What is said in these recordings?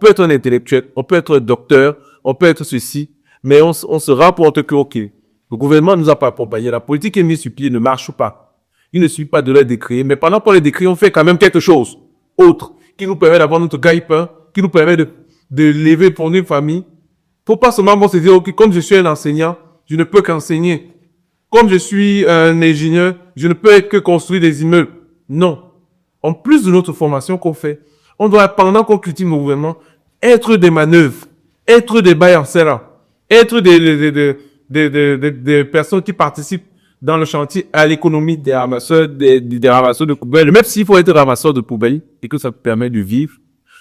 peut être un intellectuel, on peut être un docteur, on peut être ceci, mais on se rapporte que, ok, le gouvernement ne nous a pas accompagnés, la politique qui est mise sur pied ne marche pas. Il ne suffit pas de les décrire, mais pendant qu'on les décrit, on fait quand même quelque chose autre qui nous permet d'avoir notre gagne-pain, qui nous permet de lever pour une famille. Faut pas seulement se dire, ok, comme je suis un enseignant, je ne peux qu'enseigner. Comme je suis un ingénieur, je ne peux que construire des immeubles. Non. En plus de notre formation qu'on fait, on doit, pendant qu'on cultive nos gouvernements, être des manœuvres, être des bails en serra, être des personnes qui participent dans le chantier à l'économie des ramasseurs, des ramasseurs de poubelles. Même s'il faut être ramasseur de poubelles et que ça te permet de vivre,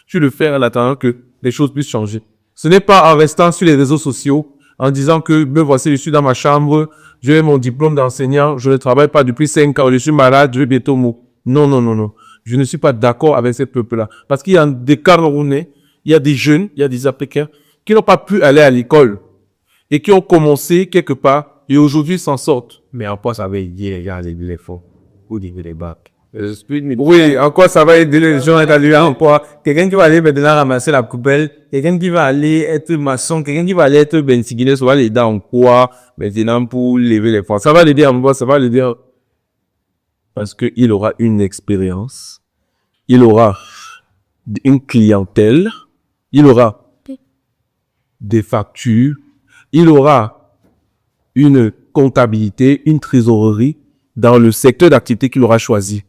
tu le fais en attendant que les choses puissent changer. Ce n'est pas en restant sur les réseaux sociaux, en disant que, me voici, je suis dans ma chambre, j'ai mon diplôme d'enseignant, je ne travaille pas depuis 5 ans, je suis malade, je vais bientôt mourir. Non, non, non, non. Je ne suis pas d'accord avec ces peuples-là. Parce qu'il y a des Camerounais, il y a des jeunes, il y a des Africains qui n'ont pas pu aller à l'école et qui ont commencé quelque part et aujourd'hui s'en sortent. Mais en quoi ça va aider les gens à aider les fonds ou aider les bacs? Oui, en quoi ça va aider les gens à aller en quoi? Quelqu'un qui va aller maintenant ramasser la poubelle, quelqu'un qui va aller être maçon, quelqu'un qui va aller être bensigné, ça va l'aider en quoi maintenant pour lever les fonds? Ça va l'aider en quoi? Ça va l'aider parce que il aura une expérience, il aura une clientèle, il aura des factures, il aura une comptabilité, une trésorerie dans le secteur d'activité qu'il aura choisi.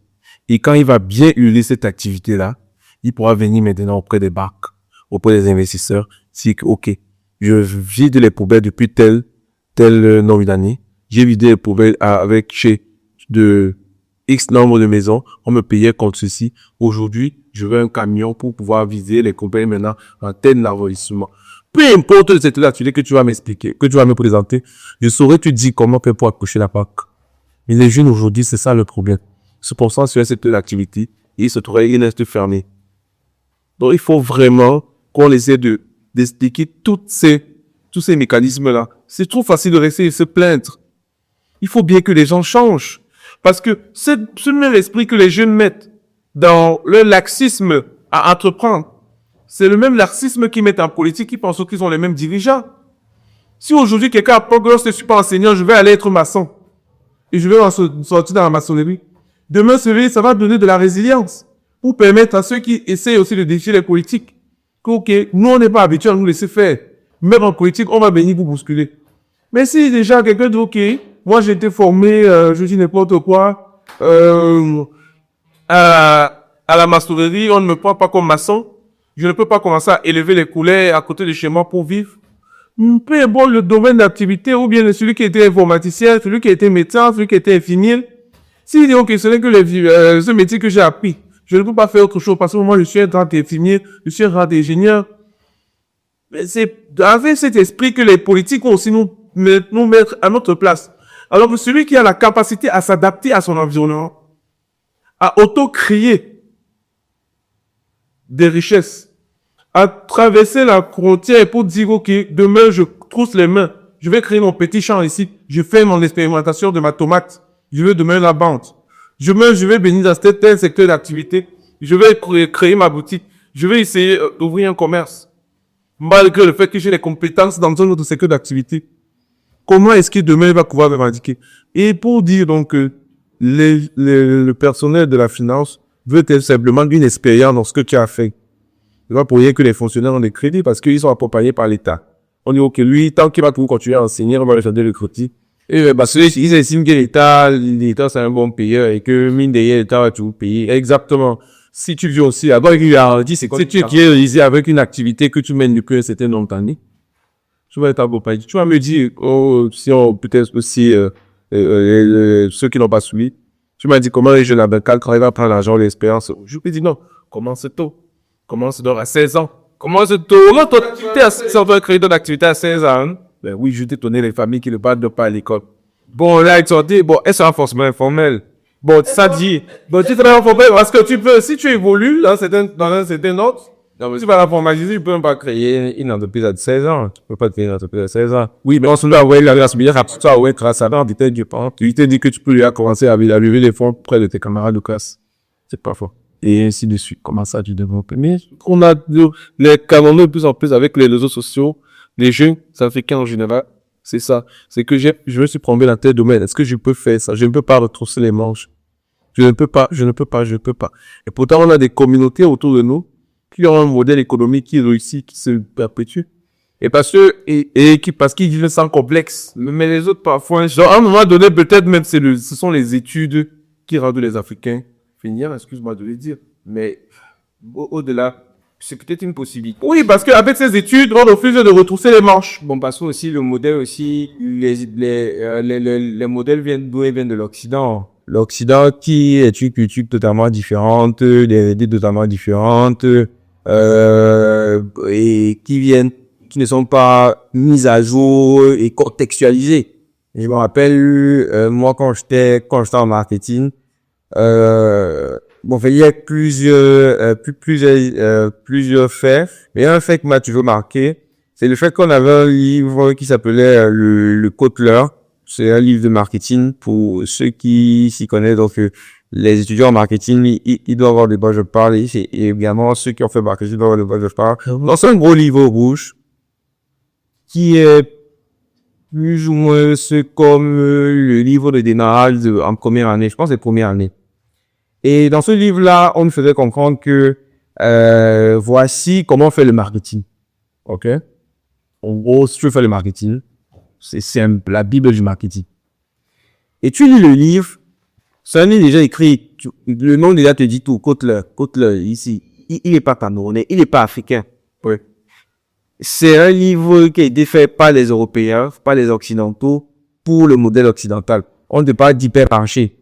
Et quand il va bien hurler cette activité-là, il pourra venir maintenant auprès des banques, auprès des investisseurs, dire que, ok, je vide les poubelles depuis tel nombre d'années, j'ai vidé les poubelles avec chez de X nombre de maisons, on me payait contre ceci. Aujourd'hui, je veux un camion pour pouvoir vider les poubelles maintenant en tel arrondissement. Peu importe le secteur d'activité que tu vas m'expliquer, que tu vas me présenter, je saurais te dire comment faire pour accrocher la PAC. Mais les jeunes aujourd'hui, c'est ça le problème. Se concentrent sur un secteur d'activité et ils restent fermés. Donc, il faut vraiment qu'on essaie d'expliquer tous ces mécanismes-là. C'est trop facile de rester et se plaindre. Il faut bien que les gens changent. Parce que ce même esprit que les jeunes mettent dans le laxisme à entreprendre, c'est le même laxisme qu'ils mettent en politique, qui pensent qu'ils sont les mêmes dirigeants. Si aujourd'hui quelqu'un apprend que lorsque je ne suis pas enseignant, je vais aller être maçon, et je vais sortir dans la maçonnerie, demain, ça va donner de la résilience pour permettre à ceux qui essayent aussi de défier les politiques que, ok, nous, on n'est pas habitués à nous laisser faire. Même en politique, on va venir vous bousculer. Mais si déjà quelqu'un dit, ok, moi j'ai été formé, je dis n'importe quoi, à la maçonnerie, on ne me prend pas comme maçon, je ne peux pas commencer à élever les coulées à côté de chez moi pour vivre. Peu importe le domaine d'activité, ou bien celui qui était informaticien, celui qui était médecin, celui qui était infirmier. S'il dit, ok, ce n'est que ce métier que j'ai appris, je ne peux pas faire autre chose parce que moi, je suis un grand infirmier, je suis un grand ingénieur. Mais c'est avec cet esprit que les politiques vont aussi nous mettre à notre place. Alors que celui qui a la capacité à s'adapter à son environnement, à auto-créer des richesses, à traverser la frontière pour dire, ok, demain, je trousse les mains, je vais créer mon petit champ ici, je fais mon expérimentation de ma tomate, je veux demain la vente. Je vais bénir dans tel secteur d'activité, je vais créer ma boutique, je vais essayer d'ouvrir un commerce. Malgré le fait que j'ai les compétences dans un autre secteur d'activité. Comment est-ce que demain il va pouvoir me revendiquer? Et pour dire donc que le personnel de la finance veut simplement une expérience dans ce que tu as fait. C'est pas pour rien que les fonctionnaires ont des crédits parce qu'ils sont accompagnés par l'État. On dit, ok, lui, tant qu'il va pouvoir continuer à enseigner, on va lui faire le crédit. Et parce qu'ils estiment que l'État c'est un bon payeur et que mine de rien, l'État va tout payer. Exactement. Si tu vis aussi, avant qu'il a dit, c'est quoi? Si tu es réalisé avec une activité que tu mènes depuis un certain nombre d'années, tu vas être accompagné. Tu vas me dire, si on, peut-être aussi, ceux qui n'ont pas suivi, tu m'as dit comment les jeunes avec quand ils vont prendre l'argent, l'expérience. Je peux dire non, commence tôt. Commence donc à 16 ans. Commence tôt. Comment ton activité à 16 ans, on doit créer ton activité à 16 ans? Ben oui, je t'ai donné les familles qui ne partent pas à l'école. Bon, là, ils t'ont dit, bon, elles sont forcément informelles. Bon, ça dit, bon, tu travailles informel parce que tu peux, si tu évolues dans un certain ordre, si tu vas la formaliser, tu peux même pas créer une entreprise à 16 ans. Tu peux pas créer une entreprise à 16 ans. Oui, mais on se doit avoir la responsabilité à tout ça, ouais, grâce à l'an, tu t'es dit que tu peux lui commencer à lever les fonds près de tes camarades de classe. C'est pas faux. Et ainsi de suite. Comment ça, tu développes? Mais on a les Camerounais de plus en plus avec les réseaux sociaux, les jeunes africains en général. C'est ça. C'est que je me suis promené dans tel domaine. Est-ce que je peux faire ça? Je ne peux pas retrousser les manches. Je ne peux pas. Et pourtant, on a des communautés autour de nous qui ont un modèle économique qui réussit, qui se perpétue. Et parce qu'ils vivent sans complexe. Mais les autres, parfois, genre, à un moment donné, peut-être même ce sont les études qui rendent les Africains finir, excuse-moi de le dire. Mais, au-delà, c'est peut-être une possibilité. Oui, parce qu'avec ces études, on refuse de retrousser les manches. Bon, parce que aussi, le modèle aussi, les modèles viennent d'où? Ils viennent de l'Occident. L'Occident qui est une culture totalement différente, des idées totalement différentes, et qui ne sont pas mises à jour et contextualisées. Je me rappelle, moi, quand j'étais en marketing, bon, il y a plusieurs faits, mais un fait qui m'a toujours marqué, c'est le fait qu'on avait un livre qui s'appelait le Kotler. C'est un livre de marketing pour ceux qui s'y connaissent. Donc, les étudiants en marketing, ils doivent avoir de quoi je parle. Et également, ceux qui ont fait marketing doivent avoir de quoi je parle. Donc, c'est un gros livre rouge qui est plus ou moins comme le livre de démarrage en première année. Je pense que c'est première année. Et dans ce livre-là, on nous faisait comprendre que voici comment on fait le marketing. OK? En gros, si tu veux faire le marketing, c'est simple, la Bible du marketing. Et tu lis le livre, c'est un livre déjà écrit, le nom déjà te dit tout, Kotler ici, il est pas camerounais, il est pas africain. Oui. C'est un livre qui a été fait par les Européens, par les Occidentaux, pour le modèle occidental. On ne parle pas d'hypermarché.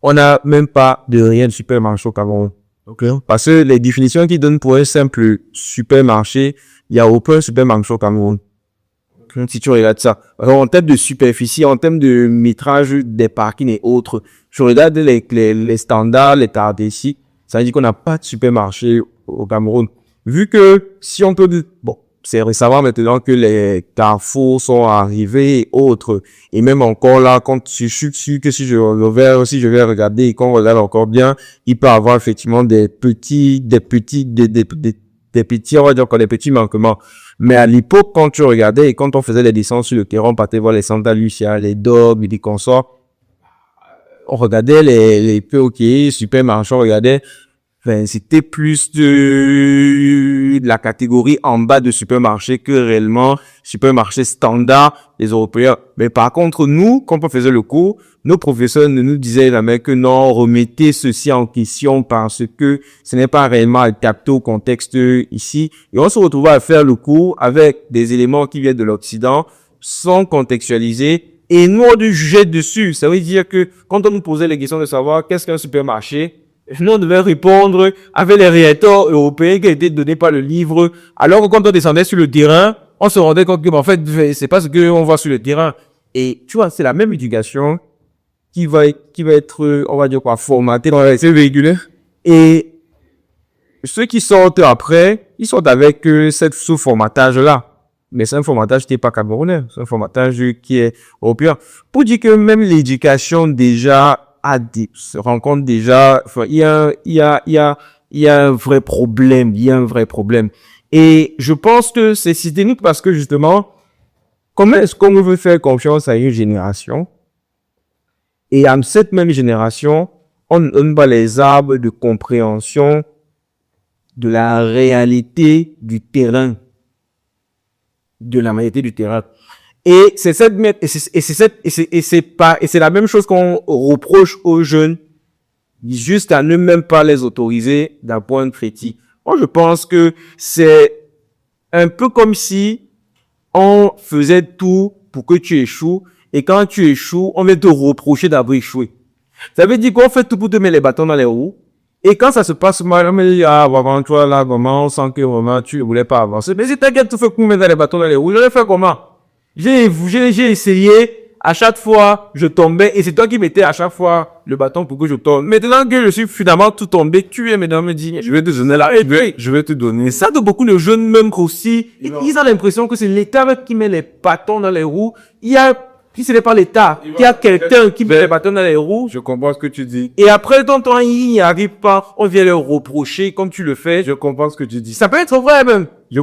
On n'a même pas de rien de supermarché au Cameroun. Ok. Parce que les définitions qu'ils donnent pour un simple supermarché, il n'y a aucun supermarché au Cameroun. Si tu regardes ça. Alors, en termes de superficie, en termes de métrage des parkings et autres, je regarde les standards, les ici, ça veut dire qu'on n'a pas de supermarché au Cameroun. Vu que, si on peut, bon, c'est récemment maintenant que les carrefours sont arrivés et autres. Et même encore là, quand je suis sûr que si je vais regarder et qu'on regarde encore bien, il peut avoir effectivement des petits, on va dire encore des petits manquements. Mais à l'époque, quand tu regardais et quand on faisait les descentes sur le terrain, on partait voir les Santa Lucia, les Dog, les consorts, on regardait les POK, supermarchés, on regardait, enfin, c'était plus de la catégorie en bas de supermarché que réellement supermarché standard des Européens. Mais par contre, nous, quand on faisait le cours, nos professeurs nous disaient jamais que non, remettez ceci en question parce que ce n'est pas réellement adapté au contexte ici. Et on se retrouvait à faire le cours avec des éléments qui viennent de l'Occident, sans contextualiser, et nous, on nous jugeait dessus. Ça veut dire que quand on nous posait les questions de savoir qu'est-ce qu'un supermarché, nous, on devait répondre avec les réacteurs européens qui étaient donnés par le livre. Alors que quand on descendait sur le terrain, on se rendait compte que, en fait, c'est pas ce qu'on voit sur le terrain. Et, tu vois, c'est la même éducation qui va être, on va dire quoi, formatée dans les véhiculés. Et ceux qui sortent après, ils sortent avec ce formatage-là. Mais c'est un formatage qui n'est pas camerounais. C'est un formatage qui est européen. Pour dire que même l'éducation déjà se rend compte déjà, enfin, il y a un vrai problème. Il y a un vrai problème. Et je pense que c'est systémique parce que justement, comment est-ce qu'on veut faire confiance à une génération? Et à cette même génération, on donne pas les arbres de compréhension de la réalité du terrain. Et c'est la même chose qu'on reproche aux jeunes, juste à ne même pas les autoriser d'un point critique. Moi, je pense que c'est un peu comme si on faisait tout pour que tu échoues, et quand tu échoues, on vient te reprocher d'avoir échoué. Ça veut dire qu'on fait tout pour te mettre les bâtons dans les roues, et quand ça se passe mal, on me dit, ah, vraiment, toi, là, vraiment, on sent que vraiment, tu ne voulais pas avancer. Mais si t'inquiète, tu fais pour mettre les bâtons dans les roues, j'aurais fait comment? J'ai essayé, à chaque fois, je tombais, et c'est toi qui mettais à chaque fois le bâton pour que je tombe. Maintenant que je suis finalement tout tombé, tu es maintenant me dire, je vais te donner je vais te donner. Ça de beaucoup de jeunes, même aussi, ils ont l'impression que c'est l'État qui met les bâtons dans les roues. Il y a Si ce n'est pas l'État, il y a quelqu'un qui met les bâtons dans les roues. Je comprends ce que tu dis. Et après, quand on n'y arrive pas, on vient leur reprocher comme tu le fais. Je comprends ce que tu dis. Ça peut être vrai même. Je